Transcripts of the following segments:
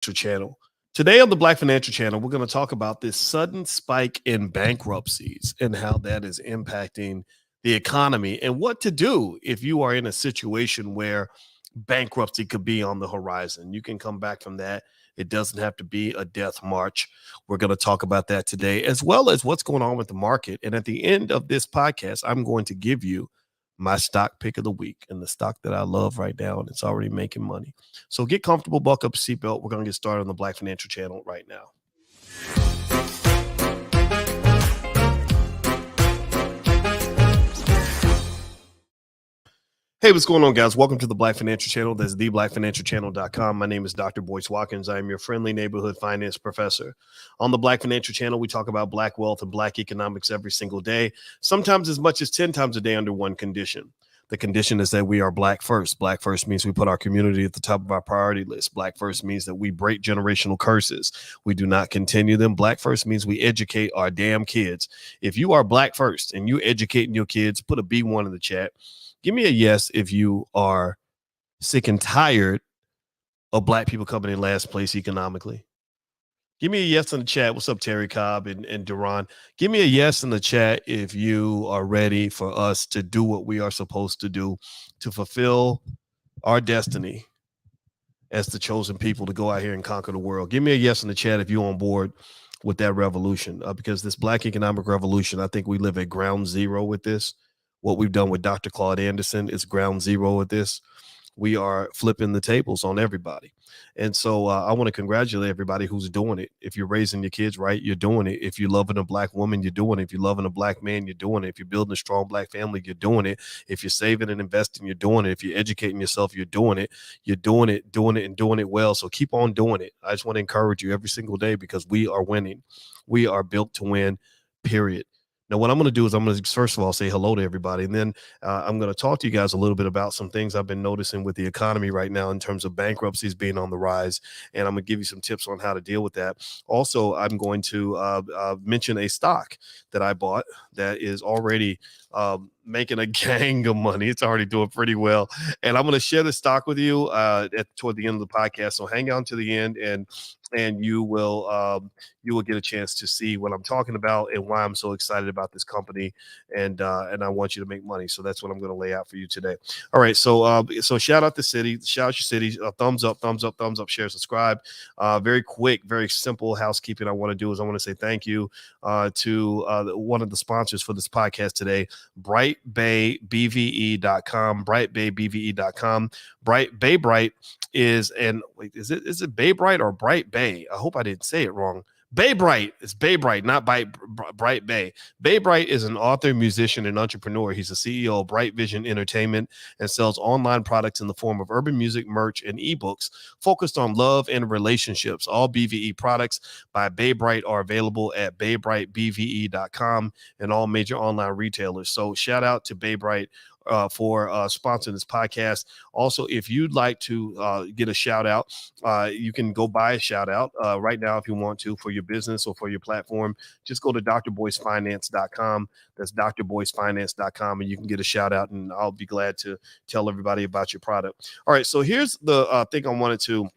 Channel. Today on the Black Financial Channel, we're going to talk about this sudden spike in bankruptcies and how that is impacting the economy and what to do if you are in a situation where bankruptcy could be on the horizon. You can come back from that. It doesn't have to be a death march. We're going to talk about that today, as well as what's going on with the market. And at the end of this podcast, I'm going to give you my stock pick of the week and the stock that I love right now, and it's already making money. So get comfortable, buckle up your seatbelt. We're going to get started on the Black Financial Channel right now. Hey, what's going on, guys? Welcome to the Black Financial Channel. That's theblackfinancialchannel.com. My name is Dr. Boyce Watkins. I am your friendly neighborhood finance professor. On the Black Financial Channel, we talk about Black wealth and Black economics every single day, sometimes as much as 10 times a day under one condition. The condition is that we are Black first. Black first means we put our community at the top of our priority list. Black first means that we break generational curses. We do not continue them. Black first means we educate our damn kids. If you are Black first and you educating your kids, put a B1 in the chat. Give me a yes if you are sick and tired of Black people coming in last place economically. Give me a yes in the chat. What's up, Terry Cobb and Duran? Give me a yes in the chat if you are ready for us to do what we are supposed to do to fulfill our destiny as the chosen people to go out here and conquer the world. Give me a yes in the chat if you're on board with that revolution, because this Black economic revolution, I think we live at ground zero with this. What we've done with Dr. Claude Anderson is ground zero with this. We are flipping the tables on everybody. And so I want to congratulate everybody who's doing it. If you're raising your kids right, you're doing it. If you're loving a Black woman, you're doing it. If you're loving a Black man, you're doing it. If you're building a strong Black family, you're doing it. If you're saving and investing, you're doing it. If you're educating yourself, you're doing it. You're doing it, and doing it well. So keep on doing it. I just want to encourage you every single day, because we are winning. We are built to win, period. Now, what I'm going to do is I'm going to, first of all, say hello to everybody. And then I'm going to talk to you guys a little bit about some things I've been noticing with the economy right now in terms of bankruptcies being on the rise. And I'm going to give you some tips on how to deal with that. Also, I'm going to mention a stock that I bought that is already making a gang of money. It's already doing pretty well. And I'm going to share the stock with you toward the end of the podcast. So hang on to the end, and you will get a chance to see what I'm talking about and why I'm so excited about this company. And I want you to make money. So that's what I'm going to lay out for you today. All right. So shout out the city, shout out your city, thumbs up, share, subscribe. Very quick, very simple housekeeping I want to do is I want to say thank you to one of the sponsors for this podcast today, brightbaybve.com, brightbaybve.com. Bright is, and wait, is it Baybright or Bright Bay? I hope I didn't say it wrong. Baybright. It's Baybright, not Bright Bay. Baybright is an author, musician, and entrepreneur. He's the CEO of Bright Vision Entertainment and sells online products in the form of urban music, merch, and ebooks focused on love and relationships. All BVE products by Baybright are available at baybrightbve.com and all major online retailers. So shout out to Baybright for sponsoring this podcast. Also, if you'd like to get a shout out, you can go buy a shout out right now if you want to, for your business or for your platform. Just go to drboycefinance.com. That's drboycefinance.com, and you can get a shout out, and I'll be glad to tell everybody about your product. All right, so here's the thing I wanted to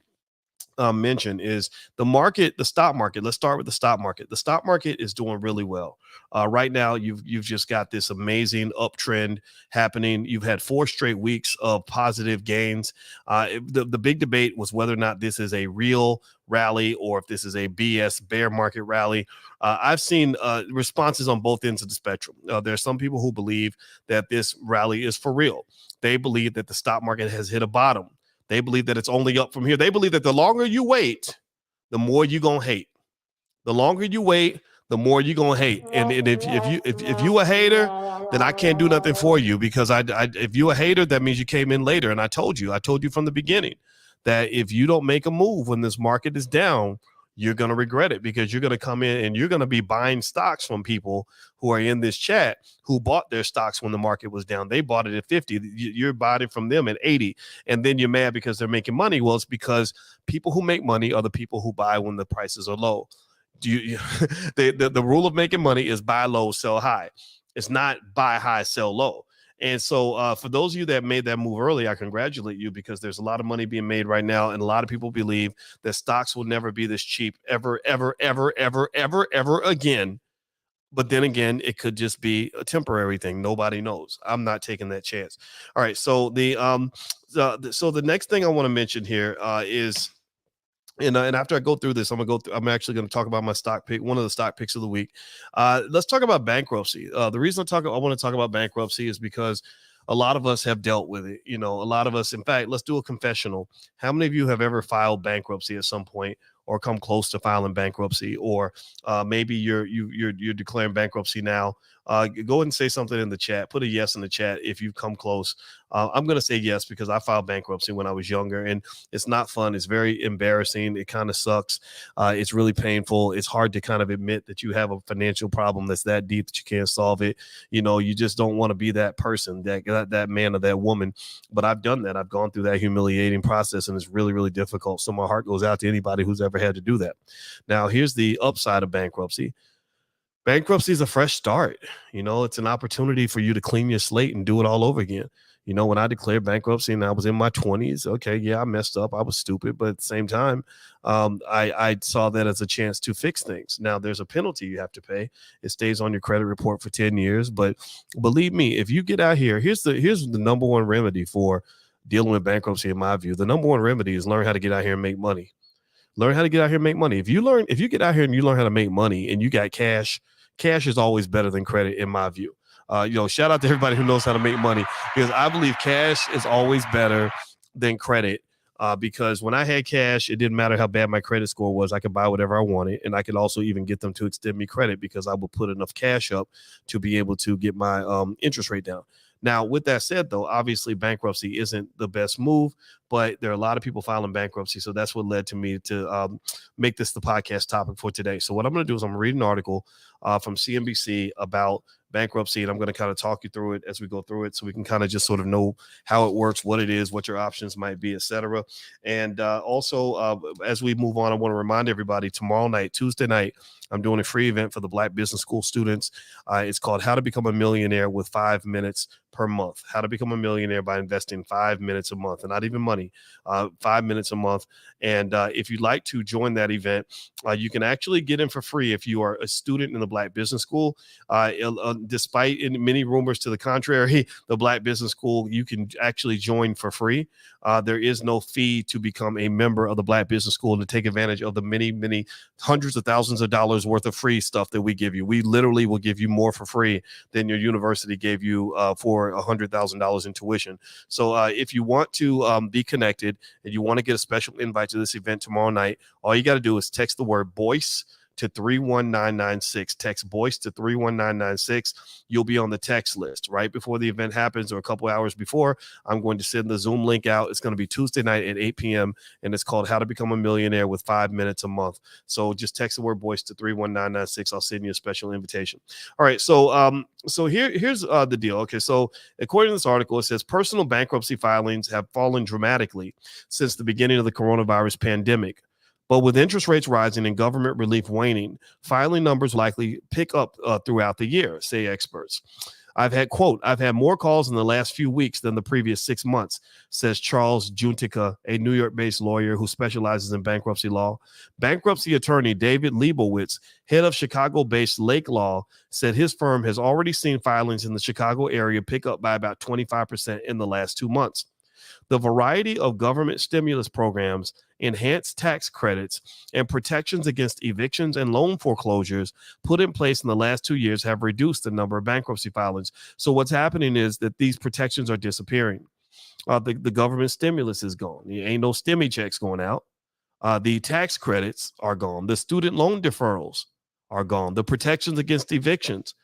mention is the market, the stock market. Let's start with the stock market. The stock market is doing really well. Right now, you've just got this amazing uptrend happening. You've had 4 straight weeks of positive gains. The big debate was whether or not this is a real rally or if this is a BS bear market rally. I've seen responses on both ends of the spectrum. There are some people who believe that this rally is for real. They believe that the stock market has hit a bottom. They believe that it's only up from here. They believe that the longer you wait, the more you're going to hate. The longer you wait, the more you're going to hate. And if you a hater, then I can't do nothing for you, because if you a hater, that means you came in later. And I told you from the beginning that if you don't make a move when this market is down, you're going to regret it, because you're going to come in and you're going to be buying stocks from people who are in this chat who bought their stocks when the market was down. They bought it at 50. You're buying it from them at 80. And then you're mad because they're making money. Well, it's because people who make money are the people who buy when the prices are low. The rule of making money is buy low, sell high. It's not buy high, sell low. And so for those of you that made that move early, I congratulate you, because there's a lot of money being made right now. And a lot of people believe that stocks will never be this cheap ever, ever, ever, ever, ever, ever again. But then again, it could just be a temporary thing. Nobody knows. I'm not taking that chance. All right. So the next thing I want to mention here is, and after I go through this, I'm actually going to talk about my stock pick, one of the stock picks of the week. Let's talk about bankruptcy. The reason I want to talk about bankruptcy is because a lot of us have dealt with it. A lot of us, in fact, let's do a confessional. How many of you have ever filed bankruptcy at some point, or come close to filing bankruptcy, or maybe you're declaring bankruptcy now? Go ahead and say something in the chat. Put a yes in the chat if you've come close. I'm going to say yes, because I filed bankruptcy when I was younger, and it's not fun. It's very embarrassing. It kind of sucks. It's really painful. It's hard to kind of admit that you have a financial problem that's that deep that you can't solve it. You just don't want to be that person, that man or that woman. But I've done that. I've gone through that humiliating process, and it's really, really difficult. So my heart goes out to anybody who's ever had to do that. Now, here's the upside of bankruptcy. Bankruptcy is a fresh start. It's an opportunity for you to clean your slate and do it all over again. When I declared bankruptcy and I was in my 20s, okay, yeah, I messed up. I was stupid. But at the same time, I saw that as a chance to fix things. Now, there's a penalty you have to pay. It stays on your credit report for 10 years. But believe me, if you get out here, here's the number one remedy for dealing with bankruptcy, in my view. The number one remedy is learn how to get out here and make money. Learn how to get out here and make money. If you get out here and you learn how to make money and you got cash is always better than credit, in my view. Shout out to everybody who knows how to make money, because I believe cash is always better than credit. Because when I had cash, it didn't matter how bad my credit score was. I could buy whatever I wanted, and I could also even get them to extend me credit, because I would put enough cash up to be able to get my interest rate down. Now, with that said, though, obviously bankruptcy isn't the best move, but there are a lot of people filing bankruptcy. So that's what led to me to make this the podcast topic for today. So what I'm going to do is I'm going to read an article from CNBC about bankruptcy, and I'm going to kind of talk you through it as we go through it, so we can kind of just sort of know how it works, what it is, what your options might be, etc. And also, as we move on, I want to remind everybody, tomorrow night, Tuesday night, I'm doing a free event for the Black Business School students. It's called How to Become a Millionaire with 5 minutes per month. How to become a millionaire by investing 5 minutes a month, and not even money, 5 minutes a month. And if you'd like to join that event, you can actually get in for free if you are a student in the Black Business School. Despite many rumors to the contrary, the Black Business School, you can actually join for free. There is no fee to become a member of the Black Business School and to take advantage of the many, many hundreds of thousands of dollars worth of free stuff that we give you. We literally will give you more for free than your university gave you for $100,000 in tuition. So if you want to be connected and you want to get a special invite to this event tomorrow night, all you got to do is text the word BOYCE to 31996. Text BOYCE to 31996. You'll be on the text list right before the event happens, or a couple hours before. I'm going to send the Zoom link out. It's going to be Tuesday night at 8 p.m. and it's called How to Become a Millionaire with 5 minutes a month. So just text the word BOYCE to 31996. I'll send you a special invitation. All right. So here's the deal. Okay. So according to this article, it says personal bankruptcy filings have fallen dramatically since the beginning of the coronavirus pandemic. But with interest rates rising and government relief waning, filing numbers likely pick up throughout the year, say experts. I've had more calls in the last few weeks than the previous 6 months, says Charles Juntica, a New York-based lawyer who specializes in bankruptcy law. Bankruptcy attorney David Leibowitz, head of Chicago-based Lake Law, said his firm has already seen filings in the Chicago area pick up by about 25% in the last 2 months. The variety of government stimulus programs, enhanced tax credits, and protections against evictions and loan foreclosures put in place in the last 2 years have reduced the number of bankruptcy filings. So what's happening is that these protections are disappearing. The government stimulus is gone. There ain't no stimmy checks going out. The tax credits are gone. The student loan deferrals are gone. The protections against evictions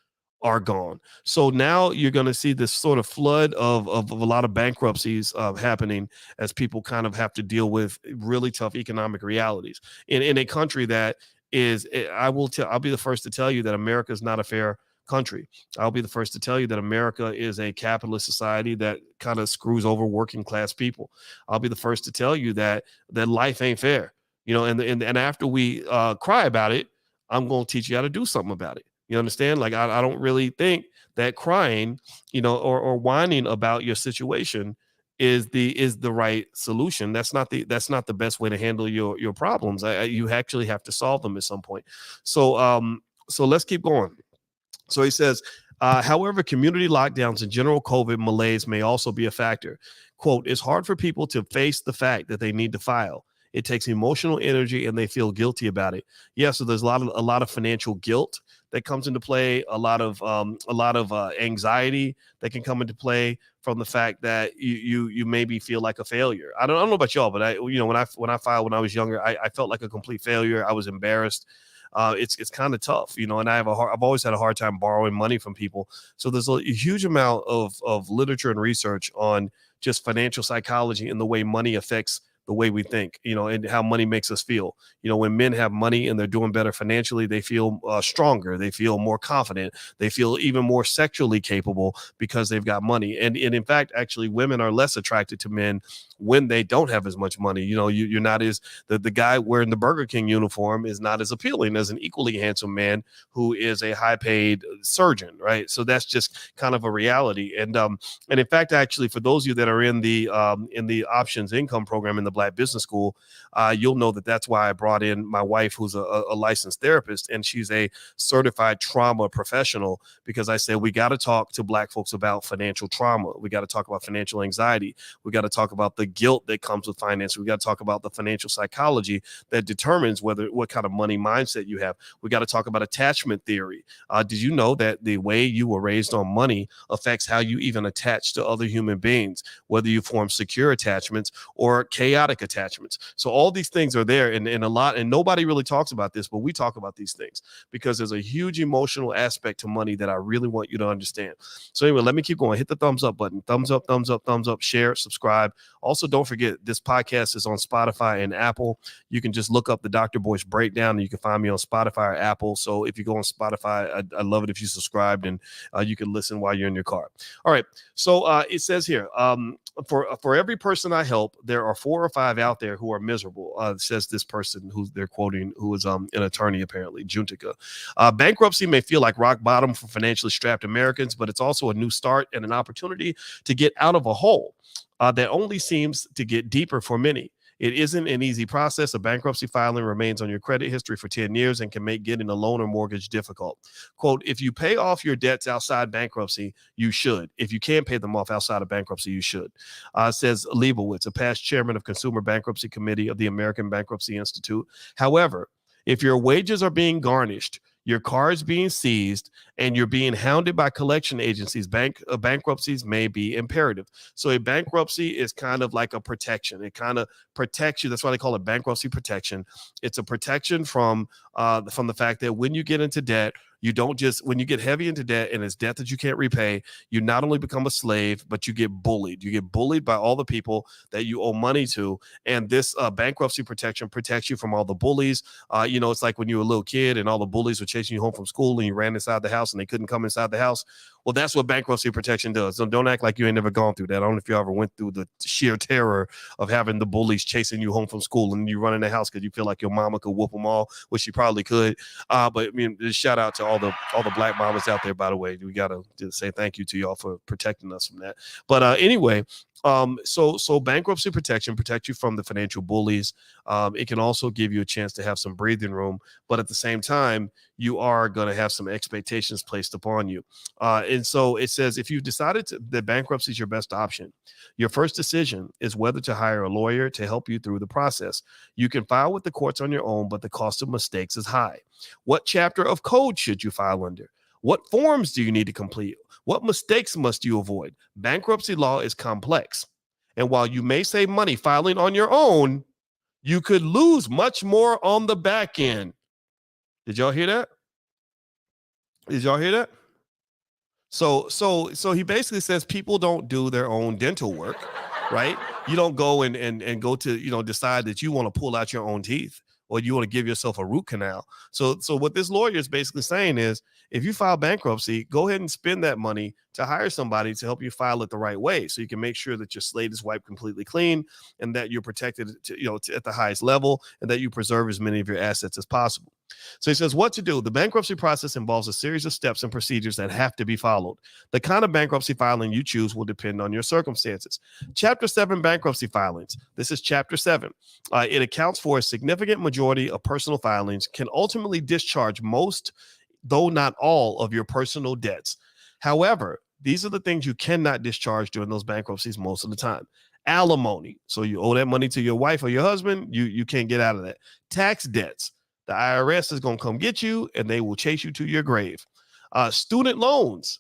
are gone. So now you're going to see this sort of flood of a lot of bankruptcies happening as people kind of have to deal with really tough economic realities in a country that is, I'll be the first to tell you that America is not a fair country. I'll be the first to tell you that America is a capitalist society that kind of screws over working class people. I'll be the first to tell you that life ain't fair, and after we cry about it, I'm going to teach you how to do something about it. You understand? Like, I don't really think that crying, or whining about your situation is the right solution. That's not the best way to handle your problems. You actually have to solve them at some point. So let's keep going. So he says, however, community lockdowns and general COVID malaise may also be a factor. Quote, it's hard for people to face the fact that they need to file. It takes emotional energy and they feel guilty about it. Yeah, so there's a lot of financial guilt that comes into play, a lot of anxiety that can come into play from the fact that you maybe feel like a failure. I don't know about y'all, but when I filed when I was younger, I felt like a complete failure. I was embarrassed. It's kind of tough, and I've always had a hard time borrowing money from people. So there's a huge amount of literature and research on just financial psychology and the way money affects the way we think, and how money makes us feel. When men have money and they're doing better financially, they feel stronger, they feel more confident, they feel even more sexually capable because they've got money. And in fact, actually, women are less attracted to men when they don't have as much money. You're not as the guy wearing the Burger King uniform is not as appealing as an equally handsome man who is a high paid surgeon, right? So that's just kind of a reality. And in fact, actually, for those of you that are in the options income program in the Black Business School, you'll know that that's why I brought in my wife, who's a licensed therapist, and she's a certified trauma professional, because I said we got to talk to Black folks about financial trauma. We got to talk about financial anxiety. We got to talk about the guilt that comes with finance. We got to talk about the financial psychology that determines what kind of money mindset you have. We got to talk about attachment theory. Did you know that the way you were raised on money affects how you even attach to other human beings, whether you form secure attachments or chaotic attachments? So all these things are there, and nobody really talks about this, but we talk about these things because there's a huge emotional aspect to money that I really want you to understand. So anyway, let me keep going. Hit the thumbs up button. Thumbs up, thumbs up, thumbs up, share, subscribe. Also, don't forget, this podcast is on Spotify and Apple. You can just look up the Dr. Boyce Breakdown, and you can find me on Spotify or Apple. So if you go on Spotify, I'd love it if you subscribed, and you can listen while you're in your car. All right. So it says here, for every person I help, there are 4 or 5 out there who are miserable, says this person who they're quoting, who is an attorney, apparently, Juntica. Bankruptcy may feel like rock bottom for financially strapped Americans, but it's also a new start and an opportunity to get out of a hole that only seems to get deeper for many. It isn't an easy process. A bankruptcy filing remains on your credit history for 10 years and can make getting a loan or mortgage difficult. Quote, if you pay off your debts outside bankruptcy, you should. If you can't pay them off outside of bankruptcy, you should. Says Leibowitz, a past chairman of Consumer Bankruptcy Committee of the American Bankruptcy Institute. However, if your wages are being garnished, your car is being seized, and you're being hounded by collection agencies, bankruptcies may be imperative. So a bankruptcy is kind of like a protection. It kind of protects you. That's why they call it bankruptcy protection. It's a protection from the fact that when you get into debt, you don't just, when you get heavy into debt and it's debt that you can't repay, you not only become a slave, but you get bullied. You get bullied by all the people that you owe money to. And this bankruptcy protection protects you from all the bullies. It's like when you were a little kid and all the bullies were chasing you home from school and you ran inside the house and they couldn't come inside the house. Well, that's what bankruptcy protection does. So don't act like you ain't never gone through that. I don't know if you ever went through the sheer terror of having the bullies chasing you home from school and you run in the house because you feel like your mama could whoop them all, which she probably could. But I mean, just shout out to all the Black mamas out there, by the way. We got to say thank you to y'all for protecting us from that. But anyway, so bankruptcy protection protects you from the financial bullies. It can also give you a chance to have some breathing room, but at the same time, you are going to have some expectations placed upon you. And so it says, if you've decided that bankruptcy is your best option, your first decision is whether to hire a lawyer to help you through the process. You can file with the courts on your own, but the cost of mistakes is high. What chapter of code should you file under? What forms do you need to complete? What mistakes must you avoid? Bankruptcy law is complex. And while you may save money filing on your own, you could lose much more on the back end. Did y'all hear that? Did y'all hear that? So he basically says people don't do their own dental work, right? You don't go and go to, decide that you want to pull out your own teeth or you want to give yourself a root canal. So what this lawyer is basically saying is, if you file bankruptcy, go ahead and spend that money to hire somebody to help you file it the right way, so you can make sure that your slate is wiped completely clean and that you're protected at the highest level and that you preserve as many of your assets as possible. So he says what to do. The bankruptcy process involves a series of steps and procedures that have to be followed. The kind of bankruptcy filing you choose will depend on your circumstances. Chapter 7 bankruptcy filings. This is Chapter 7. It accounts for a significant majority of personal filings, can ultimately discharge most, though not all, of your personal debts. However, these are the things you cannot discharge during those bankruptcies most of the time. Alimony. So you owe that money to your wife or your husband. You can't get out of that. Tax debts. The IRS is going to come get you and they will chase you to your grave. Student loans.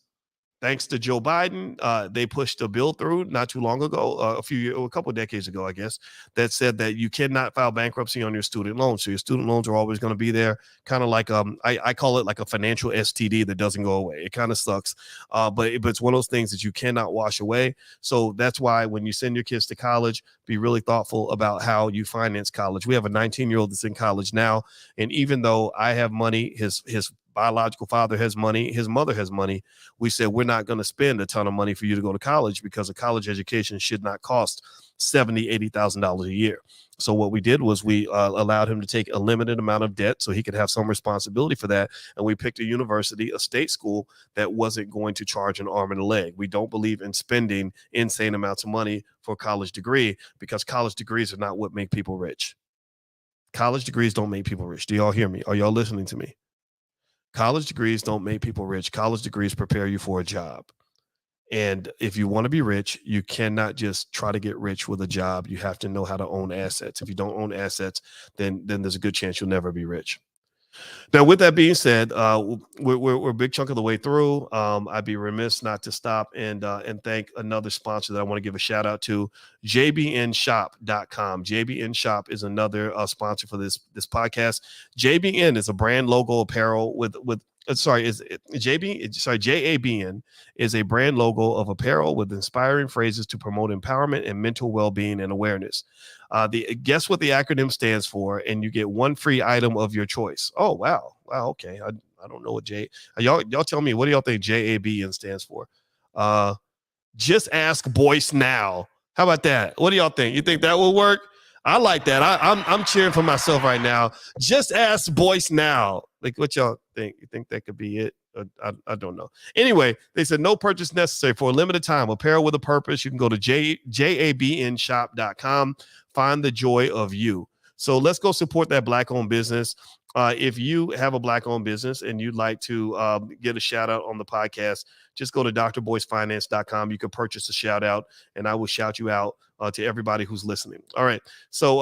Thanks to Joe Biden, they pushed a bill through not too long ago, a couple of decades ago, I guess, that said that you cannot file bankruptcy on your student loans. So your student loans are always going to be there, kind of like I call it like a financial STD that doesn't go away. It kind of sucks, but it's one of those things that you cannot wash away. So that's why when you send your kids to college, be really thoughtful about how you finance college. We have a 19-year-old that's in college now, and even though I have money, his biological father has money, his mother has money, we said we're not going to spend a ton of money for you to go to college because a college education should not cost $70,000-$80,000 a year. So what we did was we allowed him to take a limited amount of debt so he could have some responsibility for that. And we picked a university, a state school that wasn't going to charge an arm and a leg. We don't believe in spending insane amounts of money for a college degree because college degrees are not what make people rich. College degrees don't make people rich. Do y'all hear me? Are y'all listening to me? College degrees don't make people rich. College degrees prepare you for a job. And if you want to be rich, you cannot just try to get rich with a job. You have to know how to own assets. If you don't own assets, then there's a good chance you'll never be rich. Now, with that being said, we're a big chunk of the way through. I'd be remiss not to stop and thank another sponsor that I want to give a shout out to, jbnshop.com. JBN Shop is another sponsor for this podcast. JBN is a brand logo apparel JABN is a brand logo of apparel with inspiring phrases to promote empowerment and mental well-being and awareness. Guess what the acronym stands for, and you get one free item of your choice. Oh, wow. Okay. I don't know what y'all tell me, what do y'all think JABN stands for? Just ask Boyce now. How about that? What do y'all think? You think that will work? I like that. I'm cheering for myself right now. Just ask Boyce now. Like, what y'all think? You think that could be it? I don't know. Anyway, they said no purchase necessary for a limited time. Apparel with a purpose. You can go to jabnshop.com. Find the joy of you. So let's go support that Black-owned business. If you have a Black-owned business and you'd like to get a shout out on the podcast, just go to drboycefinance.com. You can purchase a shout out, and I will shout you out to everybody who's listening. All right. So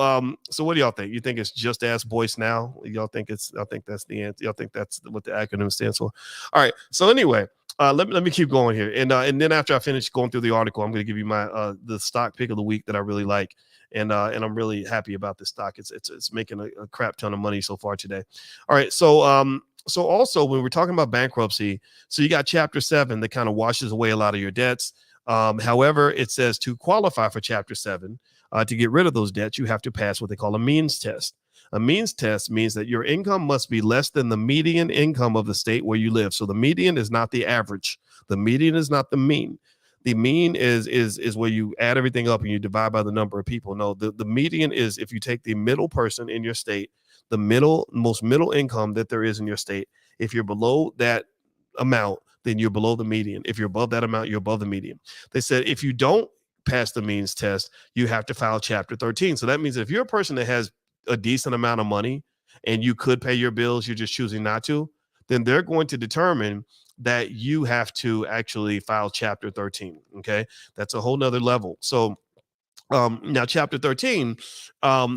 what do y'all think? You think it's just ask Boyce now? Y'all think I think that's the answer. Y'all think that's what the acronym stands for? All right. So anyway, let me keep going here. And then after I finish going through the article, I'm going to give you my the stock pick of the week that I really like. And I'm really happy about this stock. It's making a crap ton of money so far today. All right. So also when we're talking about bankruptcy, so you got Chapter 7 that kind of washes away a lot of your debts. However, it says to qualify for Chapter 7, to get rid of those debts, you have to pass what they call a means test. A means test means that your income must be less than the median income of the state where you live. So the median is not the average. The median is not the mean. The mean is where you add everything up and you divide by the number of people. No, the median is if you take the middle person in your state, the most middle income that there is in your state. If you're below that amount, then you're below the median. If you're above that amount, you're above the median. They said if you don't pass the means test, you have to file Chapter 13. So that means if you're a person that has a decent amount of money and you could pay your bills, you're just choosing not to, then they're going to determine that you have to actually file Chapter 13. Okay. That's a whole nother level. So now Chapter 13,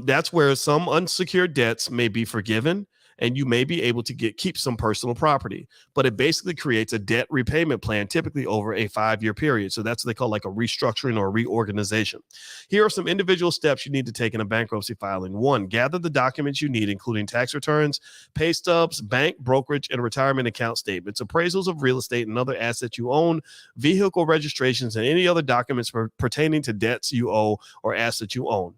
that's where some unsecured debts may be forgiven and you may be able to keep some personal property, but it basically creates a debt repayment plan, typically over a 5-year period. So that's what they call like a restructuring or reorganization. Here are some individual steps you need to take in a bankruptcy filing. 1, gather the documents you need, including tax returns, pay stubs, bank, brokerage, and retirement account statements, appraisals of real estate and other assets you own, vehicle registrations, and any other documents pertaining to debts you owe or assets you own.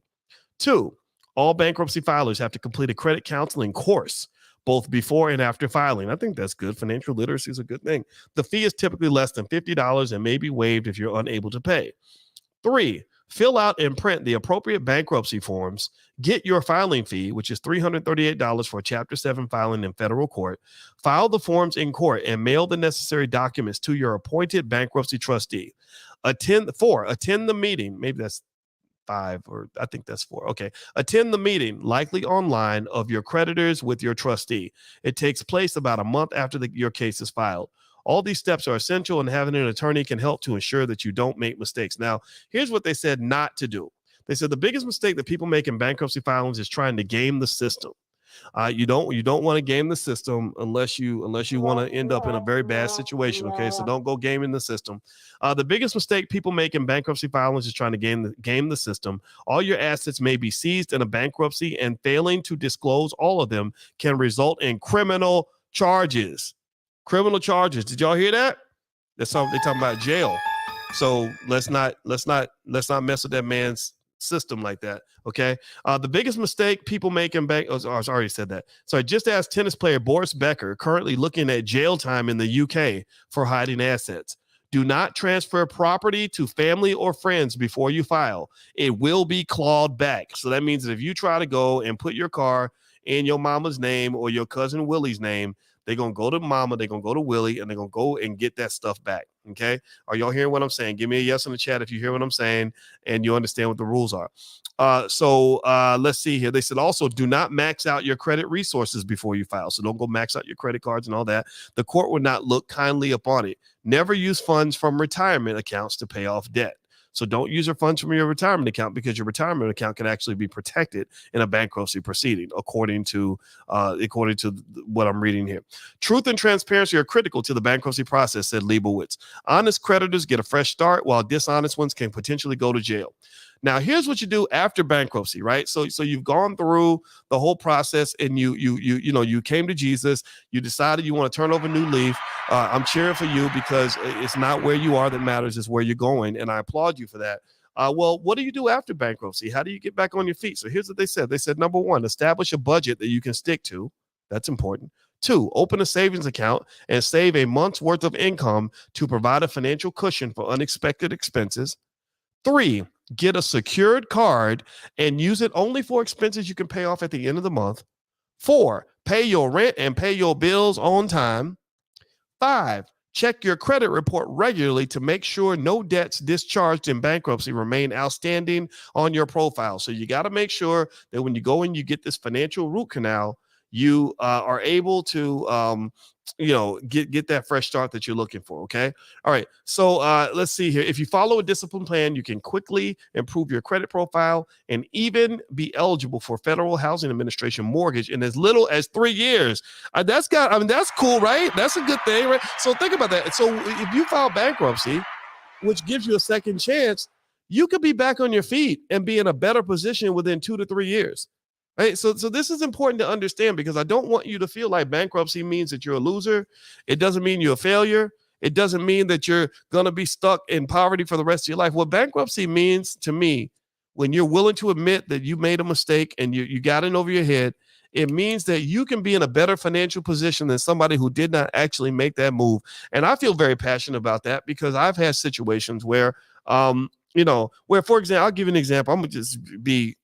2, all bankruptcy filers have to complete a credit counseling course, both before and after filing. I think that's good. Financial literacy is a good thing. The fee is typically less than $50 and may be waived if you're unable to pay. 3, fill out and print the appropriate bankruptcy forms, get your filing fee, which is $338 for a Chapter 7 filing in federal court, file the forms in court, and mail the necessary documents to your appointed bankruptcy trustee. Attend the meeting. Maybe that's 5, or I think that's 4. Okay. Attend the meeting, likely online, of your creditors with your trustee. It takes place about a month after your case is filed. All these steps are essential, and having an attorney can help to ensure that you don't make mistakes. Now, here's what they said not to do. They said the biggest mistake that people make in bankruptcy filings is trying to game the system. You don't want to game the system unless you want to end up in a very bad situation. Okay, so don't go gaming the system. The biggest mistake people make in bankruptcy filings is trying to game the system. All your assets may be seized in a bankruptcy, and failing to disclose all of them can result in criminal charges. Criminal charges. Did y'all hear that? That's something they're talking about, jail. So let's not mess with that man's system like that. Okay. The biggest mistake people make in I already said that. So I just asked tennis player Boris Becker, currently looking at jail time in the UK for hiding assets. Do not transfer property to family or friends before you file. It will be clawed back. So that means that if you try to go and put your car in your mama's name or your cousin Willie's name, they're going to go to mama, they're going to go to Willie, and they're going to go and get that stuff back. Okay. Are y'all hearing what I'm saying? Give me a yes in the chat if you hear what I'm saying and you understand what the rules are. So let's see here. They said also do not max out your credit resources before you file. So don't go max out your credit cards and all that. The court would not look kindly upon it. Never use funds from retirement accounts to pay off debt. So don't use your funds from your retirement account, because your retirement account can actually be protected in a bankruptcy proceeding, according to what I'm reading here. Truth and transparency are critical to the bankruptcy process, said Leibowitz. Honest creditors get a fresh start, while dishonest ones can potentially go to jail. Now, here's what you do after bankruptcy, right? So you've gone through the whole process, and you came to Jesus. You decided you want to turn over a new leaf. I'm cheering for you, because it's not where you are that matters, it's where you're going, and I applaud you for that. Well, what do you do after bankruptcy? How do you get back on your feet? So here's what they said. They said, number 1, establish a budget that you can stick to. That's important. 2, open a savings account and save a month's worth of income to provide a financial cushion for unexpected expenses. 3, get a secured card and use it only for expenses you can pay off at the end of the month. 4, pay your rent and pay your bills on time. 5, check your credit report regularly to make sure no debts discharged in bankruptcy remain outstanding on your profile. So you got to make sure that when you go and you get this financial root canal, you are able to get that fresh start that you're looking for. Okay. All right. So let's see here. If you follow a discipline plan, you can quickly improve your credit profile and even be eligible for Federal Housing Administration mortgage in as little as 3 years. That's cool, right? That's a good thing, right? So think about that. So if you file bankruptcy, which gives you a second chance, you could be back on your feet and be in a better position within 2 to 3 years. Right. So this is important to understand, because I don't want you to feel like bankruptcy means that you're a loser. It doesn't mean you're a failure. It doesn't mean that you're going to be stuck in poverty for the rest of your life. What bankruptcy means to me, when you're willing to admit that you made a mistake and you got in over your head, it means that you can be in a better financial position than somebody who did not actually make that move. And I feel very passionate about that, because I've had situations where, where, for example, I'll give you an example. I'm going to just be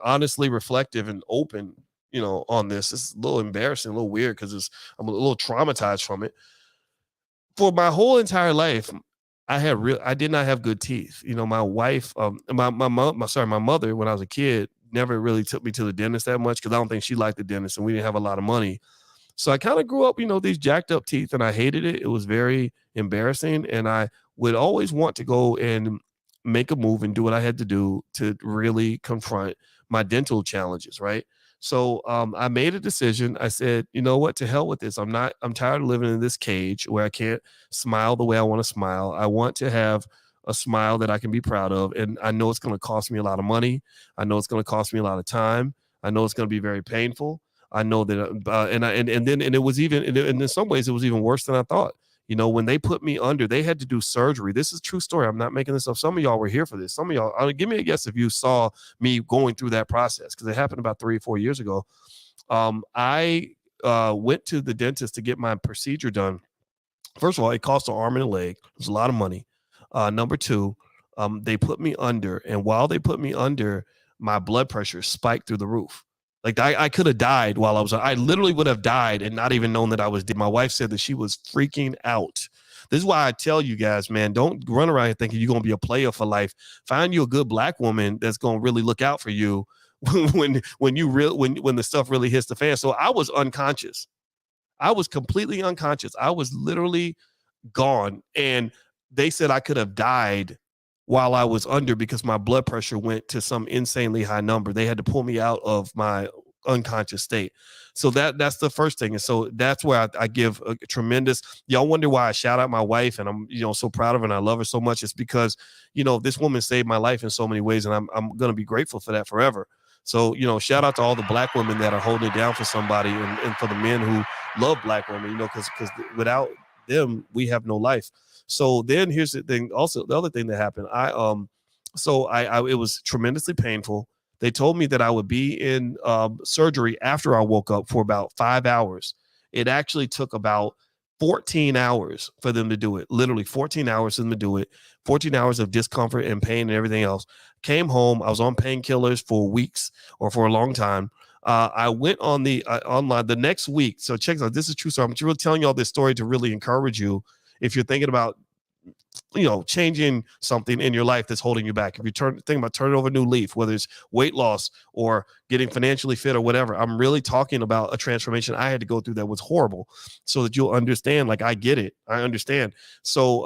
honestly reflective and open, on this. It's a little embarrassing, a little weird, because I'm a little traumatized from it. For my whole entire life, I did not have good teeth. My wife, my mother, when I was a kid, never really took me to the dentist that much, because I don't think she liked the dentist, and we didn't have a lot of money. So I kind of grew up, these jacked up teeth, and I hated it. It was very embarrassing, and I would always want to go and make a move and do what I had to do to really confront my dental challenges, right? So I made a decision. I said, you know what, to hell with this. I'm tired of living in this cage where I can't smile the way I want to smile. I want to have a smile that I can be proud of. And I know it's going to cost me a lot of money. I know it's going to cost me a lot of time. I know it's going to be very painful. I know that, and it was even, and in some ways it was even worse than I thought. When they put me under, they had to do surgery. This is a true story. I'm not making this up. Some of y'all were here for this. Some of y'all, give me a guess if you saw me going through that process, because it happened about 3 or 4 years ago. I went to the dentist to get my procedure done. First of all, it cost an arm and a leg. It was a lot of money. Number 2, they put me under. And while they put me under, my blood pressure spiked through the roof. Like I could have died while I literally would have died and not even known that I was dead. My wife said that she was freaking out. This is why I tell you guys, man, don't run around thinking you're going to be a player for life. Find you a good black woman that's going to really look out for you when the stuff really hits the fan. So I was unconscious. I was completely unconscious. I was literally gone. And they said I could have died while I was under because my blood pressure went to some insanely high number. They had to pull me out of my unconscious state. So that's the first thing. And so that's where I give a tremendous, y'all wonder why I shout out my wife and I'm, so proud of her and I love her so much. It's because, this woman saved my life in so many ways. And I'm going to be grateful for that forever. So, shout out to all the black women that are holding it down for somebody and for the men who love black women, because without them, we have no life. So then here's the thing. Also, the other thing that happened, it was tremendously painful. They told me that I would be in surgery after I woke up for about 5 hours. It actually took about 14 hours for them to do it. Literally 14 hours for them to do it. 14 hours of discomfort and pain and everything else. Came home. I was on painkillers for weeks or for a long time. I went on the online the next week. So check this out. This is true. So I'm really telling you all this story to really encourage you if you're thinking about changing something in your life that's holding you back. If you think about turning over a new leaf, whether it's weight loss or getting financially fit or whatever, I'm really talking about a transformation I had to go through that was horrible, so that you'll understand. Like, I get it, I understand. So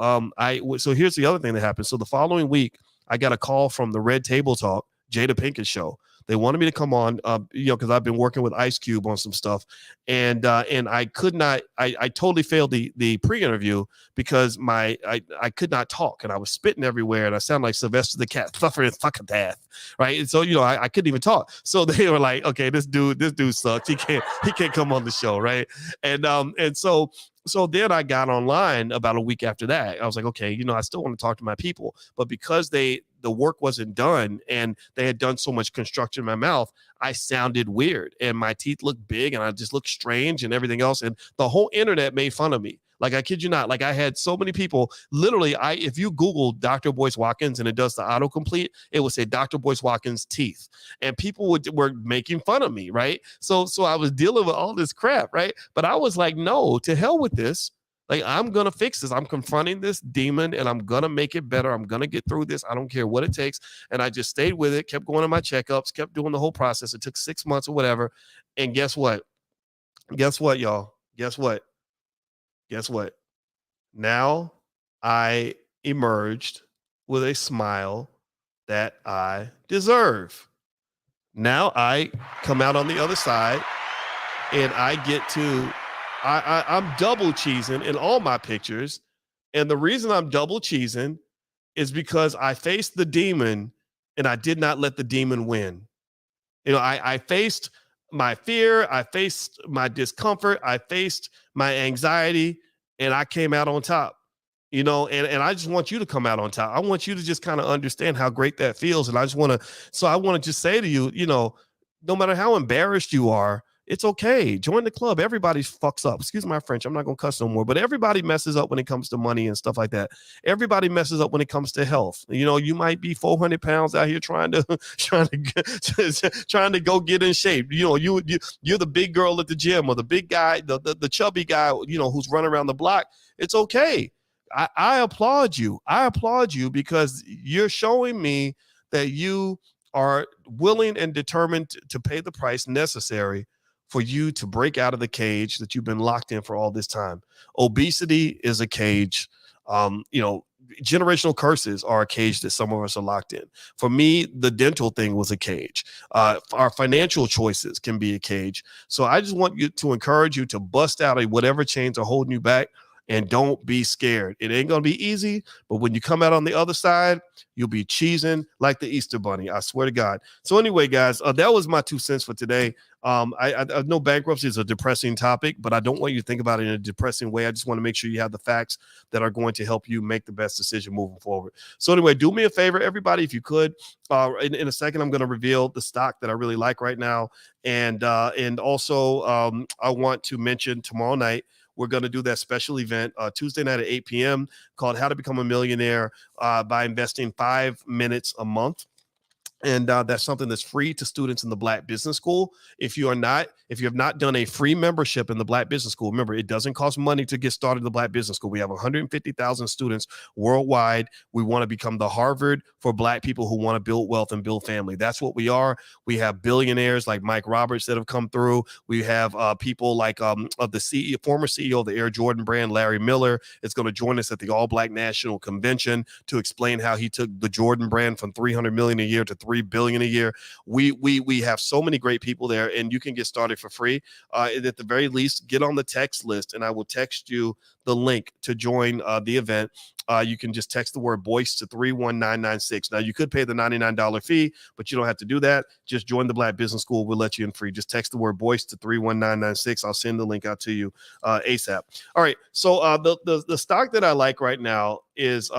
so here's the other thing that happened. So the following week, I got a call from the Red Table Talk, Jada Pinkett show. They wanted me to come on, because I've been working with Ice Cube on some stuff, and I could not. I totally failed the pre-interview because I could not talk, and I was spitting everywhere, and I sounded like Sylvester the Cat, suffering fucking death, right? And so I couldn't even talk. So they were like, okay, this dude sucks. He can't come on the show, right? And so then I got online about a week after that. I was like, okay, I still want to talk to my people, but because the work wasn't done and they had done so much construction in my mouth, I sounded weird and my teeth looked big and I just looked strange and everything else. And the whole internet made fun of me. Like, I kid you not. Like, I had so many people, literally, if you Google Dr. Boyce Watkins and it does the autocomplete, it would say Dr. Boyce Watkins teeth. And people were making fun of me, right? So I was dealing with all this crap, right? But I was like, no, to hell with this. Like, I'm going to fix this. I'm confronting this demon and I'm going to make it better. I'm going to get through this. I don't care what it takes. And I just stayed with it, kept going to my checkups, kept doing the whole process. It took 6 months or whatever. And guess what? Guess what, y'all? Guess what? Guess what? Now I emerged with a smile that I deserve. Now I come out on the other side and I get to, I'm double cheesing in all my pictures. And the reason I'm double cheesing is because I faced the demon and I did not let the demon win. I faced my fear, I faced my discomfort, I faced my anxiety, and I came out on top. And I just want you to come out on top. I want you to just kind of understand how great that feels. And I want to just say to you, no matter how embarrassed you are, it's okay. Join the club. Everybody fucks up. Excuse my French. I'm not going to cuss no more, but everybody messes up when it comes to money and stuff like that. Everybody messes up when it comes to health. You might be 400 pounds out here trying to go get in shape. You're the big girl at the gym or the big guy, the chubby guy, who's running around the block. It's okay. I applaud you. I applaud you because you're showing me that you are willing and determined to pay the price necessary for you to break out of the cage that you've been locked in for all this time. Obesity is a cage. Generational curses are a cage that some of us are locked in. For me, the dental thing was a cage. Our financial choices can be a cage. So I just want you to encourage you to bust out of whatever chains are holding you back. And don't be scared. It ain't going to be easy, but when you come out on the other side, you'll be cheesing like the Easter Bunny. I swear to God. So anyway, guys, that was my 2 cents for today. I know bankruptcy is a depressing topic, but I don't want you to think about it in a depressing way. I just want to make sure you have the facts that are going to help you make the best decision moving forward. So anyway, do me a favor, everybody, if you could. In a second, I'm going to reveal the stock that I really like right now. And also I want to mention tomorrow night, we're going to do that special event Tuesday night at 8 p.m. called How to Become a Millionaire by Investing 5 Minutes a Month. And that's something that's free to students in the Black Business School. If you have not done a free membership in the Black Business School, remember, it doesn't cost money to get started in the Black Business School. We have 150,000 students worldwide. We want to become the Harvard for Black people who want to build wealth and build family. That's what we are. We have billionaires like Mike Roberts that have come through. We have people like of the former CEO of the Air Jordan brand, Larry Miller, is going to join us at the All Black National Convention to explain how he took the Jordan brand from $300 million a year to $3 billion a year. We have so many great people there, and you can get started for free. At the very least, get on the text list, and I will text you the link to join the event. You can just text the word BOYCE to 31996. Now, you could pay the $99 fee, but you don't have to do that. Just join the Black Business School. We'll let you in free. Just text the word BOYCE to 31996. I'll send the link out to you ASAP. All right. So the stock that I like right now is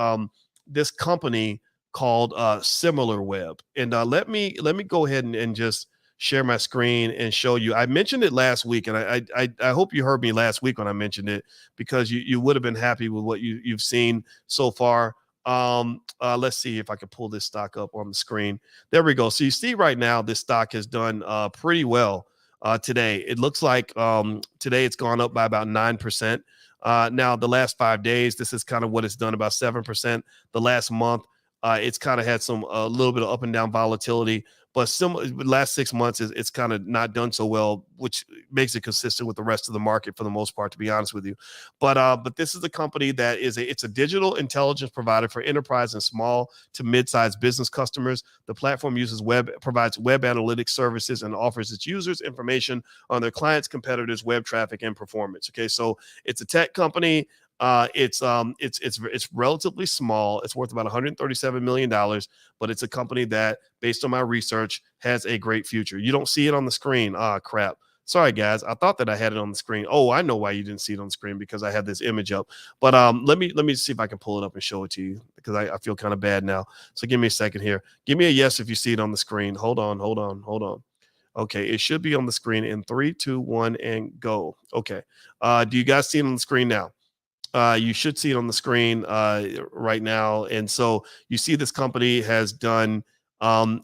this company called SimilarWeb. And let me go ahead and just share my screen and show you. I mentioned it last week, and I hope you heard me last week when I mentioned it, because you would have been happy with what you've seen so far. Let's see if I can pull this stock up on the screen. There we go. So you see right now, this stock has done pretty well today. It looks like today it's gone up by about 9%. Now, the last 5 days, this is kind of what it's done, about 7%. The last month, it's kind of had a little bit of up and down volatility, but last 6 months it's kind of not done so well, which makes it consistent with the rest of the market for the most part, to be honest with you. But this is a company that it's a digital intelligence provider for enterprise and small to mid-sized business customers. The platform provides web analytics services and offers its users information on their clients, competitors, web traffic, and performance. Okay, so it's a tech company. It's relatively small. It's worth about $137 million, but it's a company that, based on my research, has a great future. You don't see it on the screen. Crap. Sorry, guys. I thought that I had it on the screen. Oh, I know why you didn't see it on the screen, because I had this image up. But let me see if I can pull it up and show it to you, because I feel kind of bad now. So give me a second here. Give me a yes if you see it on the screen. Hold on. Okay, it should be on the screen in 3, 2, 1, and go. Okay. Do you guys see it on the screen now? You should see it on the screen right now. And so you see this company has done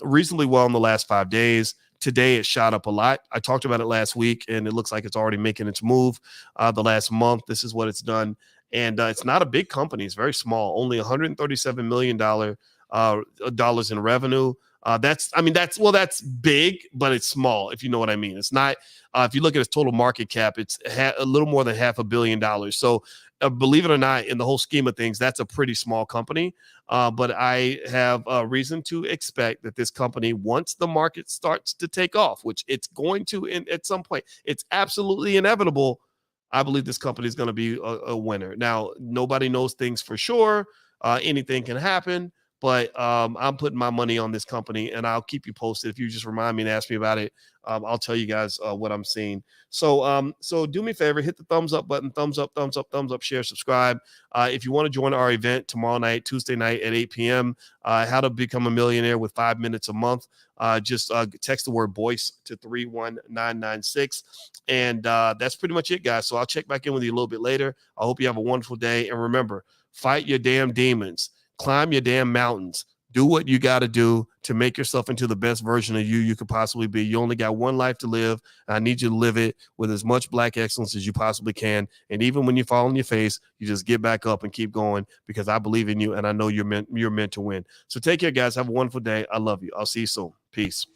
reasonably well in the last 5 days. Today, it shot up a lot. I talked about it last week, and it looks like it's already making its move. The last month, this is what it's done. And it's not a big company. It's very small, only $137 million dollars in revenue. That's big, but it's small, if you know what I mean. It's not, if you look at its total market cap, it's a little more than $500 million. So believe it or not, in the whole scheme of things, that's a pretty small company. But I have reason to expect that this company, once the market starts to take off, which it's going to at some point, it's absolutely inevitable. I believe this company is going to be a winner. Now, nobody knows things for sure. Anything can happen. But I'm putting my money on this company, and I'll keep you posted. If you just remind me and ask me about it, I'll tell you guys what I'm seeing. So do me a favor, hit the thumbs up button, thumbs up, share, subscribe. If you want to join our event tomorrow night, Tuesday night at 8 p.m., How to Become a Millionaire with 5 minutes a month, just text the word BOYCE to 31996. And that's pretty much it, guys. So I'll check back in with you a little bit later. I hope you have a wonderful day. And remember, fight your damn demons. Climb your damn mountains. Do what you got to do to make yourself into the best version of you could possibly be. You only got one life to live. And I need you to live it with as much Black excellence as you possibly can. And even when you fall on your face, you just get back up and keep going, because I believe in you and I know you're meant to win. So take care, guys. Have a wonderful day. I love you. I'll see you soon. Peace.